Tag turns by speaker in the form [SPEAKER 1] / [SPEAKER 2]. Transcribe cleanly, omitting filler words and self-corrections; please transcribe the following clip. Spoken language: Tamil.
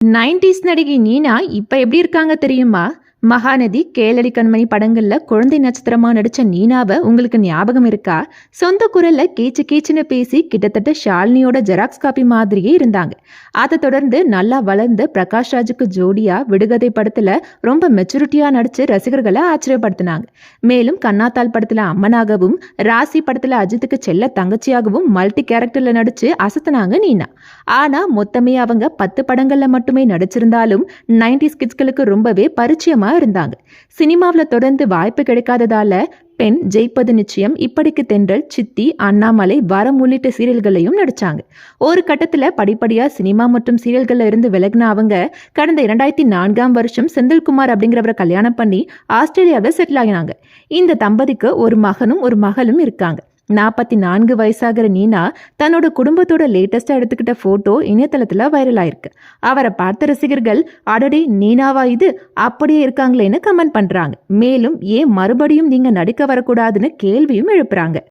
[SPEAKER 1] 90s நடிகை நீனா இப்ப எப்படி இருக்காங்க தெரியுமா? மகாநதி, கேளடி கண்மணி படங்கள்ல குழந்தை நட்சத்திரமா நடிச்ச நீனாவை உங்களுக்கு ஞாபகம் இருக்கா? சொந்த குரல்ல கீச்சு கீச்சுன்னு பேசி கிட்டத்தட்ட ஷாலினியோட ஜெராக்ஸ் காப்பி மாதிரியே இருந்தாங்க. அதை தொடர்ந்து நல்லா வளர்ந்து பிரகாஷ் ராஜுக்கு ஜோடியா விடுகதை படத்துல ரொம்ப மெச்சூரிட்டியா நடிச்சு ரசிகர்களை ஆச்சரியப்படுத்தினாங்க. மேலும் கண்ணாத்தாள் படத்துல அம்மனாகவும், ராசி படத்துல அஜித்துக்கு செல்ல தங்கச்சியாகவும் மல்டி கேரக்டர்ல நடிச்சு அசத்தினாங்க நீனா. ஆனா மொத்தமே அவங்க 10 படங்கள்ல மட்டுமே நடிச்சிருந்தாலும் 90s கிட்ஸ்களுக்கு ரொம்பவே பரிச்சயமா இருந்தாங்க. சினிமாவில் தொடர்ந்து வாய்ப்பு கிடைக்காததால பெண், ஜெயிப்பது நிச்சயம், இப்படிக்கு தென்றல், சித்தி, அண்ணாமலை, வரம் உள்ளிட்ட சீரியல்களையும் நடிச்சாங்க. ஒரு கட்டத்துல படிப்படியா சினிமா மற்றும் சீரியல்கள்ல இருந்து விலகின அவங்க கடந்த 2004 செந்தில்குமார் அப்படிங்கிறவரை கல்யாணம் பண்ணி ஆஸ்திரேலியாவில் செட்டில் ஆகினாங்க. இந்த தம்பதிக்கு ஒரு மகனும் ஒரு மகளும் இருக்காங்க. 44 வயசாகிற நீனா தன்னோட குடும்பத்தோட லேட்டஸ்டா எடுத்துக்கிட்ட போட்டோ இணையதளத்துல வைரல் ஆயிருக்கு. அவரை பார்த்த ரசிகர்கள், அடடே நீனாவா இது, அப்படியே இருக்காங்களேன்னு கமெண்ட் பண்றாங்க. மேலும் ஏன் மறுபடியும் நீங்க நடிக்க வரக்கூடாதுன்னு கேள்வியும் எழுப்புறாங்க.